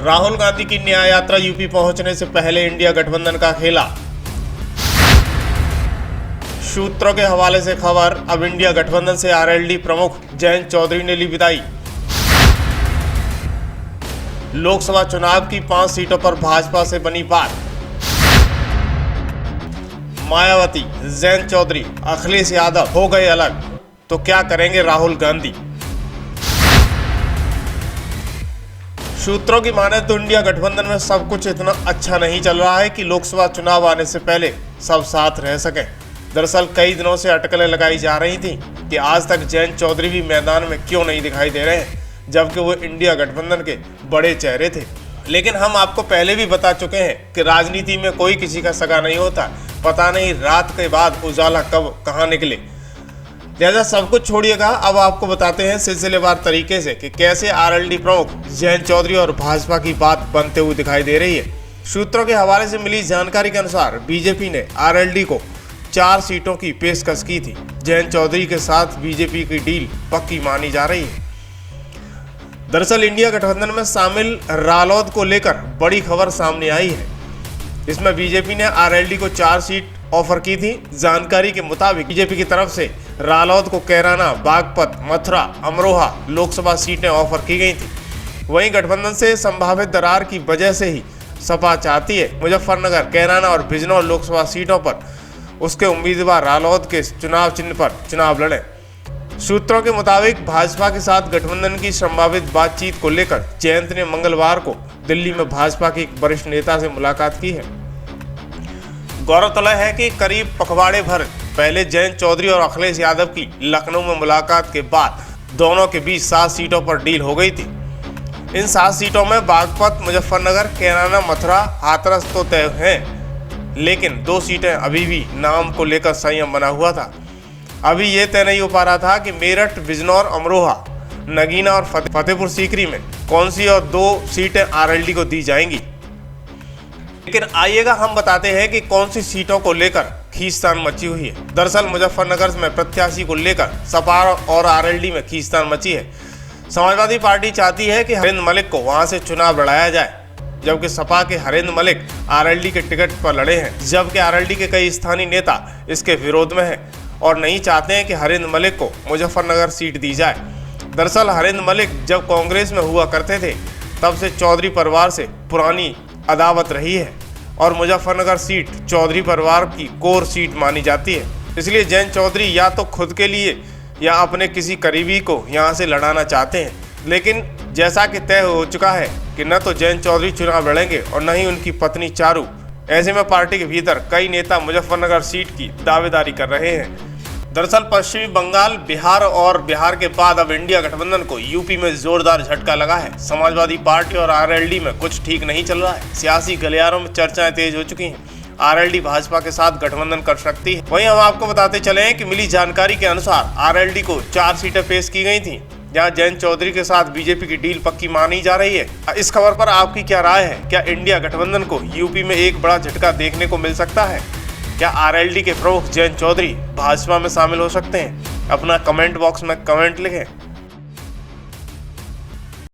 राहुल गांधी की न्याय यात्रा यूपी पहुंचने से पहले इंडिया गठबंधन का खेला। सूत्रों के हवाले से खबर, अब इंडिया गठबंधन से आरएलडी प्रमुख जयंत चौधरी ने ली विदाई। लोकसभा चुनाव की 5 सीटों पर भाजपा से बनी बात। मायावती, जयंत चौधरी, अखिलेश यादव हो गए अलग, तो क्या करेंगे राहुल गांधी। सूत्रों की माने तो इंडिया गठबंधन में सब कुछ इतना अच्छा नहीं चल रहा है कि लोकसभा चुनाव आने से पहले सब साथ रह सकें। दरअसल कई दिनों से अटकलें लगाई जा रही थी कि आज तक जयंत चौधरी भी मैदान में क्यों नहीं दिखाई दे रहे हैं, जबकि वो इंडिया गठबंधन के बड़े चेहरे थे। लेकिन हम आपको पहले भी बता चुके हैं कि राजनीति में कोई किसी का सगा नहीं होता। पता नहीं रात के बाद उजाला कब कहाँ निकले। लिहाजा सब कुछ छोड़िएगा, अब आपको बताते हैं सिलसिलेवार तरीके से कि कैसे आरएलडी प्रमुख जयंत चौधरी और भाजपा की बात बनते हुए दिखाई दे रही है। सूत्रों के हवाले से मिली जानकारी के अनुसार बीजेपी ने आरएलडी को 4 सीटों की पेशकश की थी। जयंत चौधरी के साथ बीजेपी की डील पक्की मानी जा रही है। दरअसल इंडिया गठबंधन में शामिल रालोद को लेकर बड़ी खबर सामने आई है। इसमें बीजेपी ने आरएलडी को 4 सीट ऑफर की थी। जानकारी के मुताबिक बीजेपी की तरफ से रालोद को कैराना, बागपत, मथुरा, अमरोहा लोकसभा सीटें ऑफर की गई थी। वहीं गठबंधन से संभावित दरार की वजह से ही सपा चाहती है मुजफ्फरनगर, कैराना और बिजनौर लोकसभा सीटों पर उसके उम्मीदवार रालोद के चुनाव चिन्ह पर चुनाव लड़े। सूत्रों के मुताबिक भाजपा के साथ गठबंधन की संभावित बातचीत को लेकर जयंत ने मंगलवार को दिल्ली में भाजपा के एक वरिष्ठ नेता से मुलाकात की है। गौरतलब है कि करीब पखवाड़े भर पहले जयंत चौधरी और अखिलेश यादव की लखनऊ में मुलाकात के बाद दोनों के बीच 7 सीटों पर डील हो गई थी। इन 7 सीटों में बागपत, मुजफ्फरनगर, कैराना, मथुरा, हाथरस तो तय हैं, लेकिन 2 सीटें अभी भी नाम को लेकर संयम बना हुआ था। अभी ये तय नहीं हो पा रहा था कि मेरठ, बिजनौर, अमरोहा, नगीना और फतेहपुर सीकरी में कौन सी और 2 सीटें आरएलडी को दी जाएंगी। लेकिन आइएगा हम बताते हैं कि कौन सी सीटों को लेकर खींचतान मची हुई है। दरअसल मुजफ्फरनगर में प्रत्याशी को लेकर सपा और आरएलडी में खींचतान मची है। समाजवादी पार्टी चाहती है कि हरिंद्र मलिक को वहां से चुनाव लड़ाया जाए, जबकि सपा के हरिंद्र मलिक आरएलडी के टिकट पर लड़े हैं, जबकि आरएलडी के कई स्थानीय नेता इसके विरोध में हैं और नहीं चाहते हैं कि हरिंद्र मलिक को मुजफ्फरनगर सीट दी जाए। दरअसल हरिंद्र मलिक जब कांग्रेस में हुआ करते थे तब से चौधरी परिवार से पुरानी अदावत रही है और मुजफ्फरनगर सीट चौधरी परिवार की कोर सीट मानी जाती है। इसलिए जयंत चौधरी या तो खुद के लिए या अपने किसी करीबी को यहां से लड़ाना चाहते हैं। लेकिन जैसा कि तय हो चुका है कि न तो जयंत चौधरी चुनाव लड़ेंगे और न ही उनकी पत्नी चारू। ऐसे में पार्टी के भीतर कई नेता मुजफ्फरनगर सीट की दावेदारी कर रहे हैं। दरअसल पश्चिमी बंगाल, बिहार के बाद अब इंडिया गठबंधन को यूपी में जोरदार झटका लगा है। समाजवादी पार्टी और आरएलडी में कुछ ठीक नहीं चल रहा है। सियासी गलियारों में चर्चाएं तेज हो चुकी हैं। आरएलडी भाजपा के साथ गठबंधन कर सकती है। वहीं हम आपको बताते चले कि मिली जानकारी के अनुसार आरएलडी को 4 सीटें पेश की गई थी, जहां जयंत चौधरी के साथ बीजेपी की डील पक्की मानी जा रही है। इस खबर पर आपकी क्या राय है? क्या इंडिया गठबंधन को यूपी में एक बड़ा झटका देखने को मिल सकता है? क्या आरएलडी के प्रमुख जयंत चौधरी भाजपा में शामिल हो सकते हैं? अपना कमेंट बॉक्स में कमेंट लिखें।